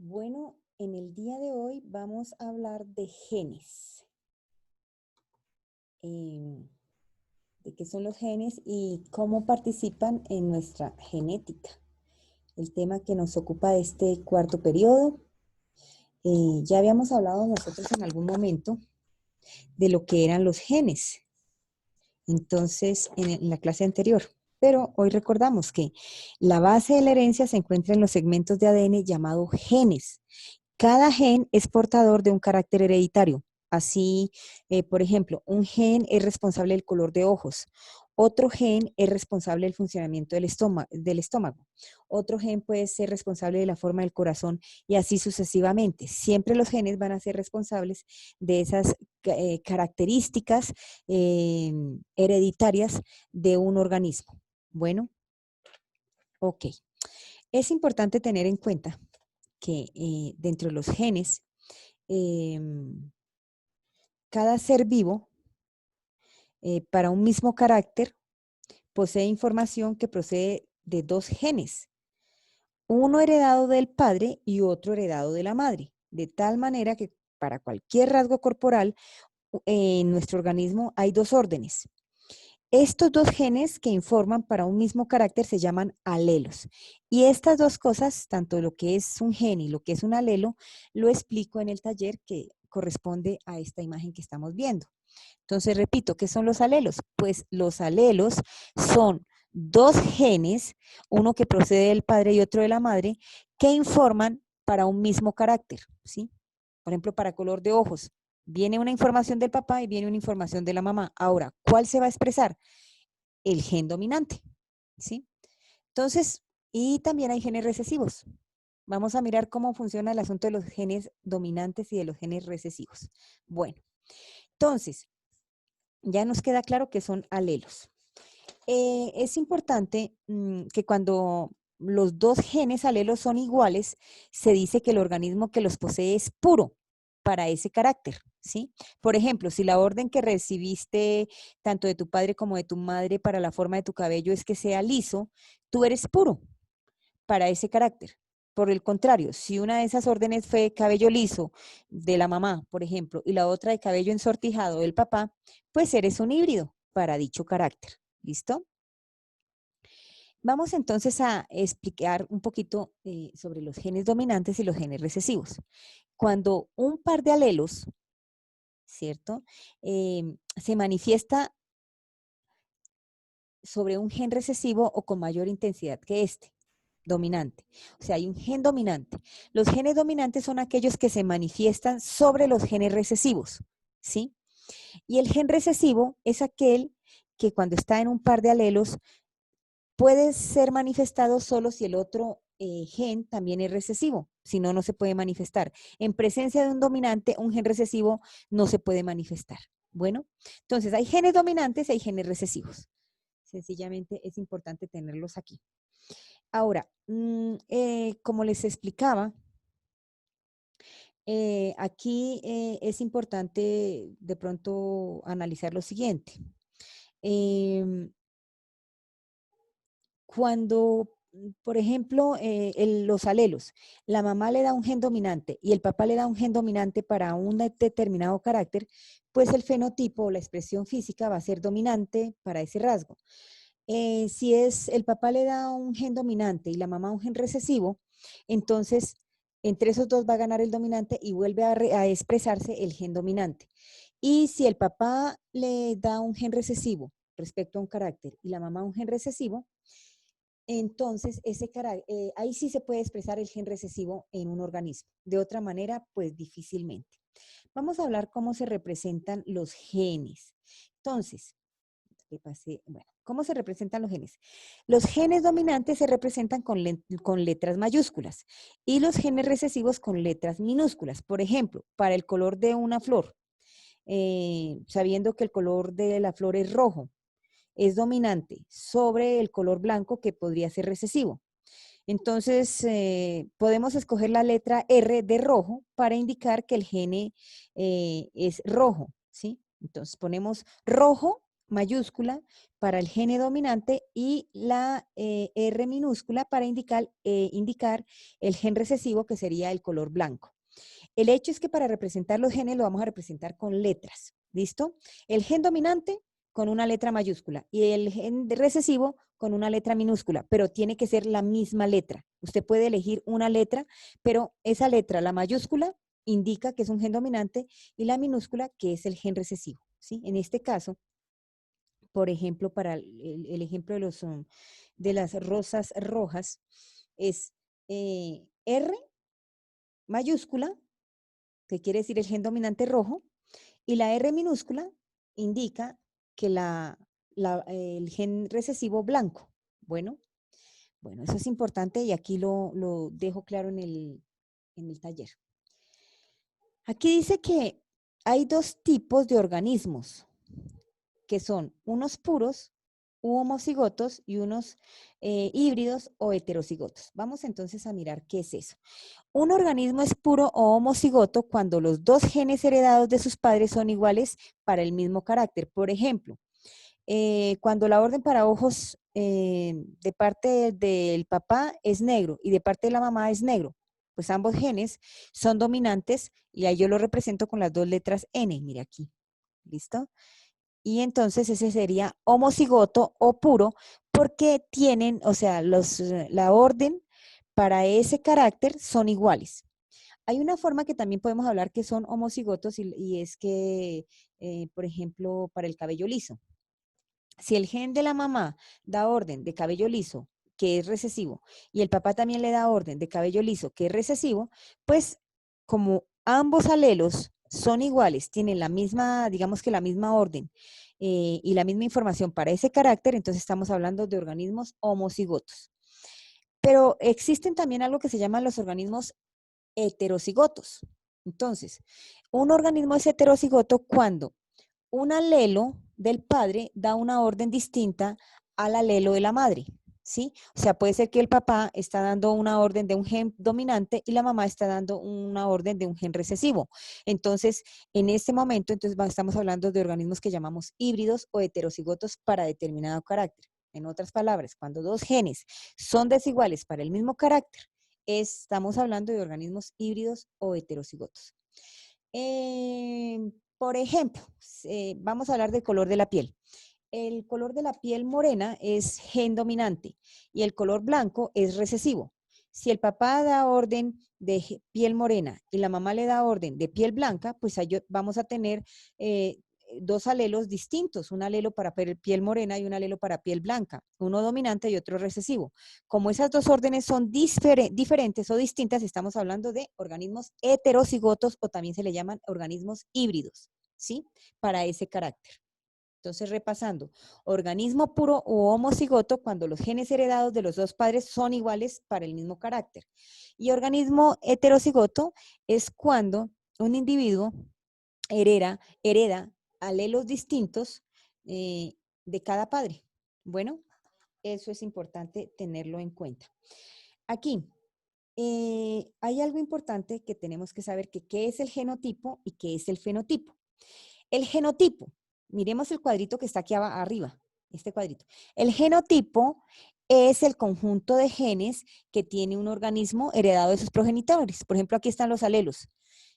Bueno, en el día de hoy vamos a hablar de genes, em, de qué son los genes y cómo participan en nuestra genética. El tema que nos ocupa de este cuarto periodo. Ya habíamos hablado nosotros en algún momento de lo que eran los genes, entonces en la clase anterior. Pero hoy recordamos que la base de la herencia se encuentra en los segmentos de ADN llamados genes. Cada gen es portador de un carácter hereditario. Así, por ejemplo, un gen es responsable del color de ojos, otro gen es responsable del funcionamiento del estómago, otro gen puede ser responsable de la forma del corazón y así sucesivamente. Siempre los genes van a ser responsables de esas características hereditarias de un organismo. Bueno, ok. Es importante tener en cuenta que dentro de los genes, em, cada ser vivo, para un mismo carácter, posee información que procede de dos genes, uno heredado del padre y otro heredado de la madre, de tal manera que para cualquier rasgo corporal en nuestro organismo hay dos órdenes. Estos dos genes que informan para un mismo carácter se llaman alelos. Y estas dos cosas, tanto lo que es un gen y lo que es un alelo, lo explico en el taller que corresponde a esta imagen que estamos viendo. Entonces, repito, ¿qué son los alelos? Pues los alelos son dos genes, uno que procede del padre y otro de la madre, que informan para un mismo carácter, ¿sí? Por ejemplo, para color de ojos, viene una información del papá y viene una información de la mamá. Ahora, ¿cuál se va a expresar? El gen dominante, ¿sí? Entonces, y también hay genes recesivos. Vamos a mirar cómo funciona el asunto de los genes dominantes y de los genes recesivos. Bueno, entonces, ya nos queda claro que son alelos. Es importante que cuando los dos genes alelos son iguales, se dice que el organismo que los posee es puro para ese carácter, ¿sí? Por ejemplo, si la orden que recibiste tanto de tu padre como de tu madre para la forma de tu cabello es que sea liso, tú eres puro para ese carácter. Por el contrario, si una de esas órdenes fue cabello liso de la mamá, por ejemplo, y la otra de cabello ensortijado del papá, pues eres un híbrido para dicho carácter. ¿Listo? Vamos entonces a explicar un poquito sobre los genes dominantes y los genes recesivos. Cuando un par de alelos, ¿cierto? Se manifiesta sobre un gen recesivo o con mayor intensidad que este dominante. O sea, hay un gen dominante. Los genes dominantes son aquellos que se manifiestan sobre los genes recesivos, ¿sí? Y el gen recesivo es aquel que cuando está en un par de alelos puede ser manifestado solo si el otro gen también es recesivo, si no, no se puede manifestar. En presencia de un dominante, un gen recesivo no se puede manifestar. Bueno, entonces hay genes dominantes y hay genes recesivos. Sencillamente es importante tenerlos aquí. Ahora, como les explicaba, aquí es importante de pronto analizar lo siguiente. Em, Cuando, por ejemplo, los alelos, la mamá le da un gen dominante y el papá le da un gen dominante para un determinado carácter, pues el fenotipo o la expresión física va a ser dominante para ese rasgo. Si es el papá le da un gen dominante y la mamá un gen recesivo, entonces entre esos dos va a ganar el dominante y vuelve a expresarse el gen dominante. Y si el papá le da un gen recesivo respecto a un carácter y la mamá un gen recesivo, entonces ahí sí se puede expresar el gen recesivo en un organismo. De otra manera, pues difícilmente. Vamos a hablar cómo se representan los genes. Entonces, bueno, ¿cómo se representan los genes? Los genes dominantes se representan con letras mayúsculas y los genes recesivos con letras minúsculas. Por ejemplo, para el color de una flor, sabiendo que el color de la flor es rojo, es dominante sobre el color blanco que podría ser recesivo. Entonces, podemos escoger la letra R de rojo para indicar que el gene es rojo, ¿sí? Entonces, ponemos rojo mayúscula para el gene dominante y la R minúscula para indicar el gen recesivo, que sería el color blanco. El hecho es que para representar los genes lo vamos a representar con letras, ¿listo? El gen dominante con una letra mayúscula y el gen recesivo con una letra minúscula, pero tiene que ser la misma letra. Usted puede elegir una letra, pero esa letra, la mayúscula, indica que es un gen dominante y la minúscula que es el gen recesivo, ¿sí? En este caso, por ejemplo, para el ejemplo de las rosas rojas, es R mayúscula, que quiere decir el gen dominante rojo, y la R minúscula indica que el gen recesivo blanco. Bueno, eso es importante y aquí lo dejo claro en el taller. Aquí dice que hay dos tipos de organismos, que son unos puros u homocigotos y unos híbridos o heterocigotos. Vamos entonces a mirar qué es eso. Un organismo es puro o homocigoto cuando los dos genes heredados de sus padres son iguales para el mismo carácter. Por ejemplo, cuando la orden para ojos de parte del papá es negro y de parte de la mamá es negro, pues ambos genes son dominantes y ahí yo lo represento con las dos letras N. Mire aquí, ¿listo? Y entonces ese sería homocigoto o puro porque tienen, o sea, la orden para ese carácter son iguales. Hay una forma que también podemos hablar que son homocigotos y es que, por ejemplo, para el cabello liso. Si el gen de la mamá da orden de cabello liso, que es recesivo, y el papá también le da orden de cabello liso, que es recesivo, pues como ambos alelos son iguales, tienen la misma, digamos que la misma orden y la misma información para ese carácter, entonces estamos hablando de organismos homocigotos. Pero existen también algo que se llaman los organismos heterocigotos. Entonces, un organismo es heterocigoto cuando un alelo del padre da una orden distinta al alelo de la madre, ¿sí? O sea, puede ser que el papá está dando una orden de un gen dominante y la mamá está dando una orden de un gen recesivo. Entonces, en este momento, estamos hablando de organismos que llamamos híbridos o heterocigotos para determinado carácter. En otras palabras, cuando dos genes son desiguales para el mismo carácter, estamos hablando de organismos híbridos o heterocigotos. Por ejemplo, vamos a hablar del color de la piel. El color de la piel morena es gen dominante y el color blanco es recesivo. Si el papá da orden de piel morena y la mamá le da orden de piel blanca, pues ahí vamos a tener dos alelos distintos, un alelo para piel morena y un alelo para piel blanca, uno dominante y otro recesivo. Como esas dos órdenes son diferentes o distintas, estamos hablando de organismos heterocigotos o también se le llaman organismos híbridos, ¿sí? Para ese carácter. Entonces, repasando, organismo puro o homocigoto cuando los genes heredados de los dos padres son iguales para el mismo carácter. Y organismo heterocigoto es cuando un individuo hereda alelos distintos de cada padre. Bueno, eso es importante tenerlo en cuenta. Aquí hay algo importante que tenemos que saber, que qué es el genotipo y qué es el fenotipo. El genotipo, miremos el cuadrito que está aquí arriba, este cuadrito. El genotipo es el conjunto de genes que tiene un organismo heredado de sus progenitores. Por ejemplo, aquí están los alelos.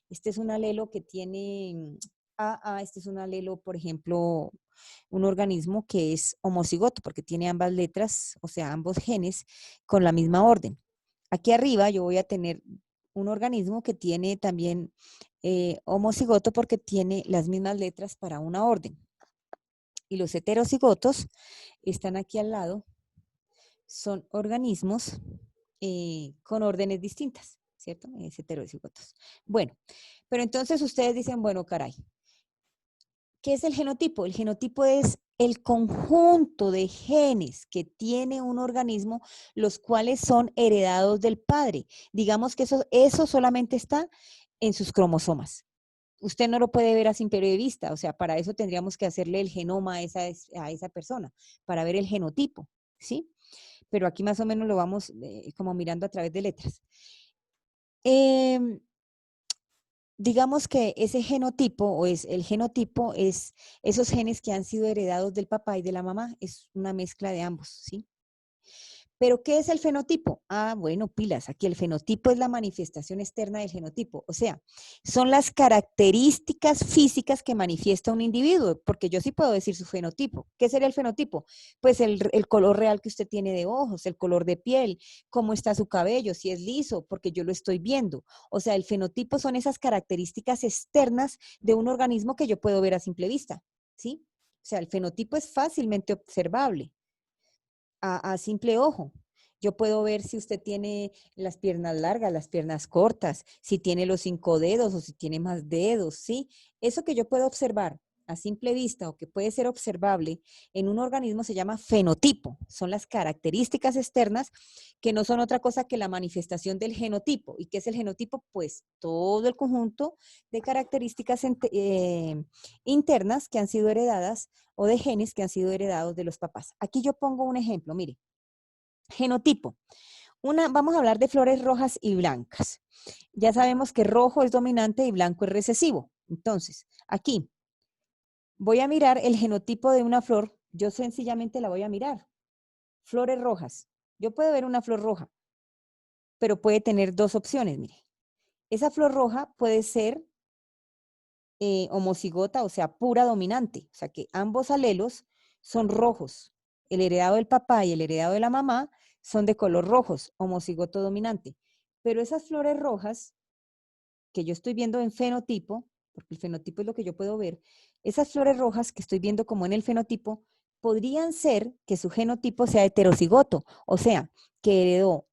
Este es un alelo que tiene AA, este es un alelo, por ejemplo, un organismo que es homocigoto porque tiene ambas letras, o sea, ambos genes con la misma orden. Aquí arriba yo voy a tener un organismo que tiene también homocigoto porque tiene las mismas letras para una orden. Y los heterocigotos están aquí al lado, son organismos con órdenes distintas, ¿cierto? Es heterocigotos. Bueno, pero entonces ustedes dicen, bueno, caray, ¿qué es el genotipo? El genotipo es el conjunto de genes que tiene un organismo, los cuales son heredados del padre. Digamos que eso solamente está en sus cromosomas. Usted no lo puede ver a simple vista, o sea, para eso tendríamos que hacerle el genoma a esa persona, para ver el genotipo, ¿sí? Pero aquí más o menos lo vamos como mirando a través de letras. digamos que ese genotipo o es el genotipo es esos genes que han sido heredados del papá y de la mamá, es una mezcla de ambos, ¿sí? Pero ¿qué es el fenotipo? Ah, bueno, pilas, aquí el fenotipo es la manifestación externa del genotipo, o sea, son las características físicas que manifiesta un individuo, porque yo sí puedo decir su fenotipo. ¿Qué sería el fenotipo? Pues el color real que usted tiene de ojos, el color de piel, cómo está su cabello, si es liso, porque yo lo estoy viendo. O sea, el fenotipo son esas características externas de un organismo que yo puedo ver a simple vista, ¿sí? O sea, el fenotipo es fácilmente observable a simple ojo. Yo puedo ver si usted tiene las piernas largas, las piernas cortas, si tiene los 5 dedos o si tiene más dedos, ¿sí? Eso que yo puedo observar a simple vista o que puede ser observable en un organismo se llama fenotipo. Son las características externas que no son otra cosa que la manifestación del genotipo. ¿Y qué es el genotipo? Pues todo el conjunto de características internas que han sido heredadas o de genes que han sido heredados de los papás. Aquí yo pongo un ejemplo, mire, genotipo. Vamos a hablar de flores rojas y blancas. Ya sabemos que rojo es dominante y blanco es recesivo. Entonces, aquí voy a mirar el genotipo de una flor. Yo sencillamente la voy a mirar. Flores rojas. Yo puedo ver una flor roja, pero puede tener dos opciones, mire. Esa flor roja puede ser homocigota, o sea, pura dominante. O sea, que ambos alelos son rojos. El heredado del papá y el heredado de la mamá son de color rojos, homocigoto dominante. Pero esas flores rojas que yo estoy viendo en fenotipo, porque el fenotipo es lo que yo puedo ver, esas flores rojas que estoy viendo como en el fenotipo, podrían ser que su genotipo sea heterocigoto, o sea, que heredó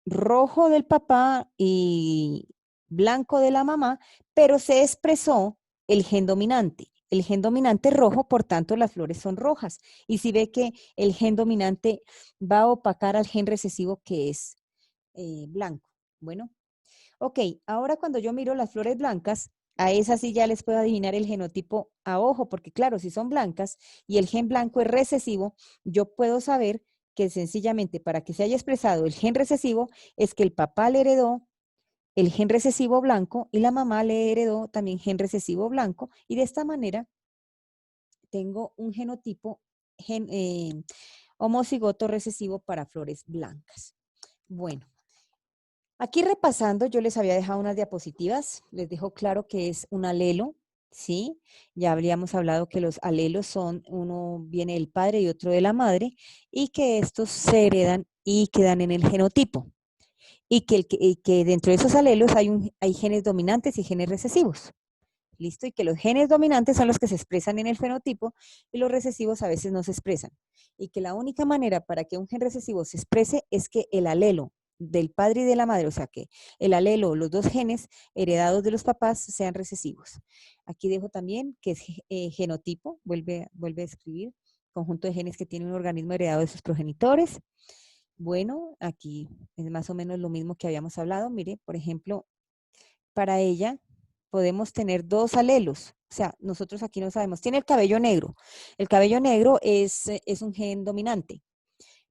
rojo del papá y blanco de la mamá, pero se expresó el gen dominante. El gen dominante rojo, por tanto, las flores son rojas. Y si ve que el gen dominante va a opacar al gen recesivo que es blanco. Bueno, ok, ahora cuando yo miro las flores blancas, a esas sí ya les puedo adivinar el genotipo a ojo, porque claro, si son blancas y el gen blanco es recesivo, yo puedo saber que sencillamente para que se haya expresado el gen recesivo es que el papá le heredó el gen recesivo blanco y la mamá le heredó también gen recesivo blanco y de esta manera tengo un genotipo homocigoto recesivo para flores blancas. Bueno, aquí repasando, yo les había dejado unas diapositivas, les dejo claro que es un alelo, ¿sí? Ya habríamos hablado que los alelos son, uno viene del padre y otro de la madre, y que estos se heredan y quedan en el genotipo, y que dentro de esos alelos hay genes dominantes y genes recesivos. ¿Listo? Y que los genes dominantes son los que se expresan en el fenotipo y los recesivos a veces no se expresan. Y que la única manera para que un gen recesivo se exprese es que el alelo del padre y de la madre, o sea que el alelo, los dos genes heredados de los papás sean recesivos. Aquí dejo también que es genotipo, vuelve a escribir, conjunto de genes que tiene un organismo heredado de sus progenitores. Bueno, aquí es más o menos lo mismo que habíamos hablado. Mire, por ejemplo, para ella podemos tener dos alelos. O sea, nosotros aquí no sabemos. Tiene el cabello negro. El cabello negro es un gen dominante,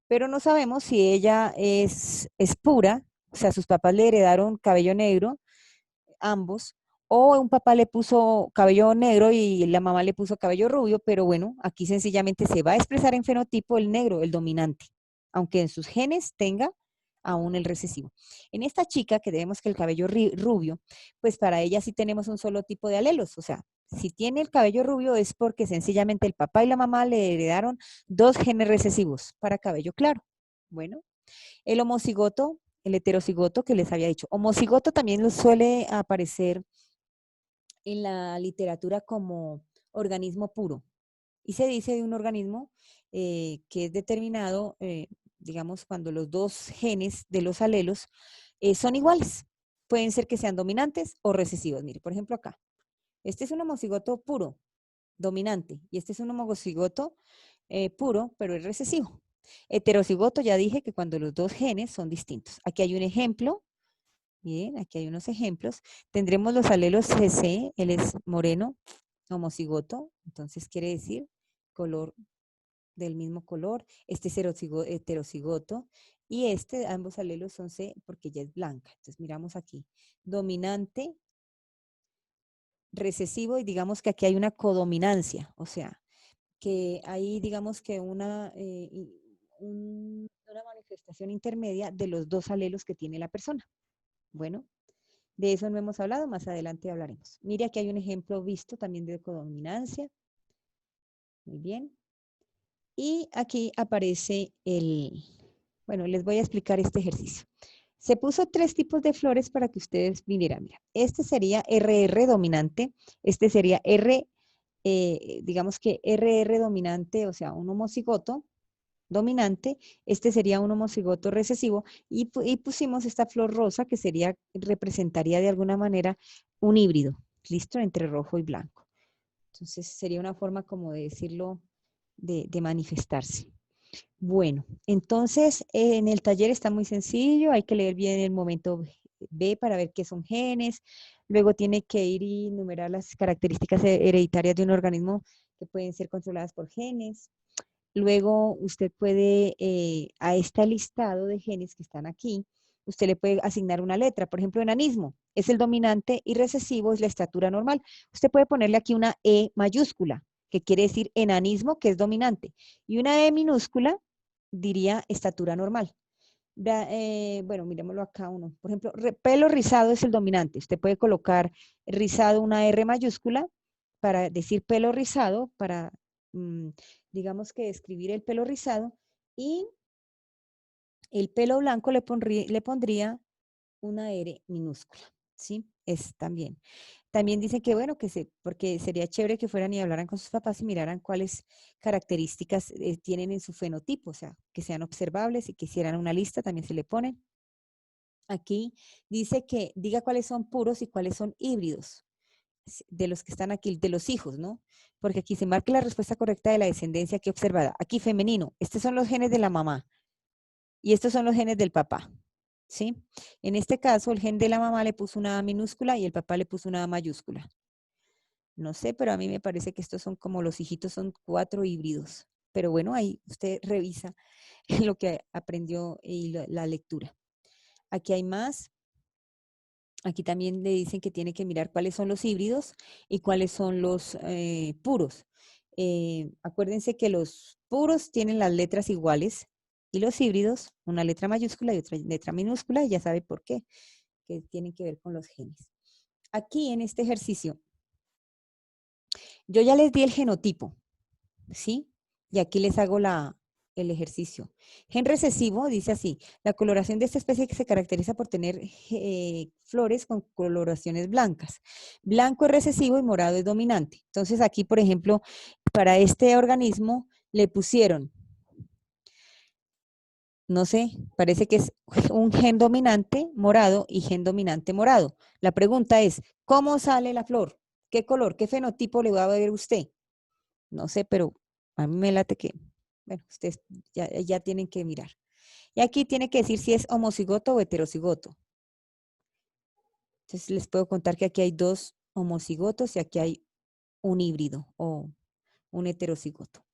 pero no sabemos si ella es pura, o sea, sus papás le heredaron cabello negro, ambos, o un papá le puso cabello negro y la mamá le puso cabello rubio, pero bueno, aquí sencillamente se va a expresar en fenotipo el negro, el dominante, aunque en sus genes tenga aún el recesivo. En esta chica que vemos que el cabello rubio, pues para ella sí tenemos un solo tipo de alelos, o sea, si tiene el cabello rubio es porque sencillamente el papá y la mamá le heredaron dos genes recesivos para cabello claro. Bueno, el homocigoto, el heterocigoto que les había dicho. Homocigoto también lo suele aparecer en la literatura como organismo puro. Y se dice de un organismo que es determinado, digamos, cuando los dos genes de los alelos son iguales. Pueden ser que sean dominantes o recesivos. Mire, por ejemplo, acá. Este es un homocigoto puro, dominante, y este es un homocigoto puro, pero es recesivo. Heterocigoto, ya dije que cuando los dos genes son distintos. Aquí hay un ejemplo. Bien, aquí hay unos ejemplos. Tendremos los alelos CC, él es moreno, homocigoto, entonces quiere decir color del mismo color. Este es heterocigoto y ambos alelos son C porque ya es blanca. Entonces miramos aquí, dominante recesivo y digamos que aquí hay una codominancia, o sea, que hay digamos que una manifestación intermedia de los dos alelos que tiene la persona. Bueno, de eso no hemos hablado, más adelante hablaremos. Mire, aquí hay un ejemplo visto también de codominancia. Muy bien. Y aquí aparece bueno, les voy a explicar este ejercicio. Se puso 3 tipos de flores para que ustedes vinieran. Mira, este sería RR dominante, este sería digamos que RR dominante, o sea, un homocigoto dominante, este sería un homocigoto recesivo, y pusimos esta flor rosa que representaría de alguna manera un híbrido, ¿listo? Entre rojo y blanco. Entonces sería una forma como de decirlo, de manifestarse. Bueno, entonces en el taller está muy sencillo, hay que leer bien el momento B para ver qué son genes, luego tiene que ir y enumerar las características hereditarias de un organismo que pueden ser controladas por genes. Luego usted puede, a este listado de genes que están aquí, usted le puede asignar una letra. Por ejemplo, enanismo es el dominante y recesivo es la estatura normal. Usted puede ponerle aquí una E mayúscula, que quiere decir enanismo, que es dominante. Y una E minúscula diría estatura normal. Bueno, miremoslo acá uno. Por ejemplo, pelo rizado es el dominante. Usted puede colocar rizado una R mayúscula para decir pelo rizado, para, mm, digamos que describir el pelo rizado. Y el pelo blanco le pondría una R minúscula, ¿sí? Es también. También dicen que, bueno, porque sería chévere que fueran y hablaran con sus papás y miraran cuáles características tienen en su fenotipo, o sea, que sean observables y que hicieran una lista, también se le ponen. Aquí dice que diga cuáles son puros y cuáles son híbridos de los que están aquí, de los hijos, ¿no? Porque aquí se marca la respuesta correcta de la descendencia que observada. Aquí femenino, estos son los genes de la mamá y estos son los genes del papá, ¿sí? En este caso, el gen de la mamá le puso una A minúscula y el papá le puso una A mayúscula. No sé, pero a mí me parece que estos son como los hijitos, son 4 híbridos. Pero bueno, ahí usted revisa lo que aprendió y la lectura. Aquí hay más. Aquí también le dicen que tiene que mirar cuáles son los híbridos y cuáles son los puros. Acuérdense que los puros tienen las letras iguales y los híbridos, una letra mayúscula y otra letra minúscula, y ya sabe por qué, que tienen que ver con los genes. Aquí en este ejercicio, yo ya les di el genotipo, ¿sí? Y aquí les hago el ejercicio. Gen recesivo dice así: la coloración de esta especie que se caracteriza por tener flores con coloraciones blancas. Blanco es recesivo y morado es dominante. Entonces aquí, por ejemplo, para este organismo le pusieron, no sé, parece que es un gen dominante morado y gen dominante morado. La pregunta es, ¿cómo sale la flor? ¿Qué color, qué fenotipo le va a ver usted? No sé, pero a mí me late que, bueno, ustedes ya tienen que mirar. Y aquí tiene que decir si es homocigoto o heterocigoto. Entonces les puedo contar que aquí hay 2 homocigotos y aquí hay un híbrido o un heterocigoto.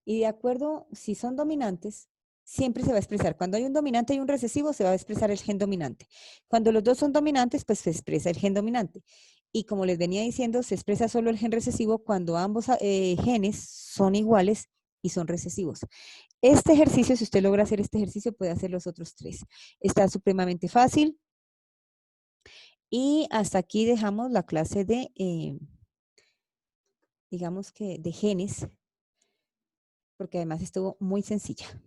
Y de acuerdo, si son dominantes, siempre se va a expresar. Cuando hay un dominante y un recesivo, se va a expresar el gen dominante. Cuando los dos son dominantes, pues se expresa el gen dominante. Y como les venía diciendo, se expresa solo el gen recesivo cuando ambos genes son iguales y son recesivos. Este ejercicio, si usted logra hacer este ejercicio, puede hacer los otros 3. Está supremamente fácil. Y hasta aquí dejamos la clase de, digamos que de genes, porque además estuvo muy sencilla.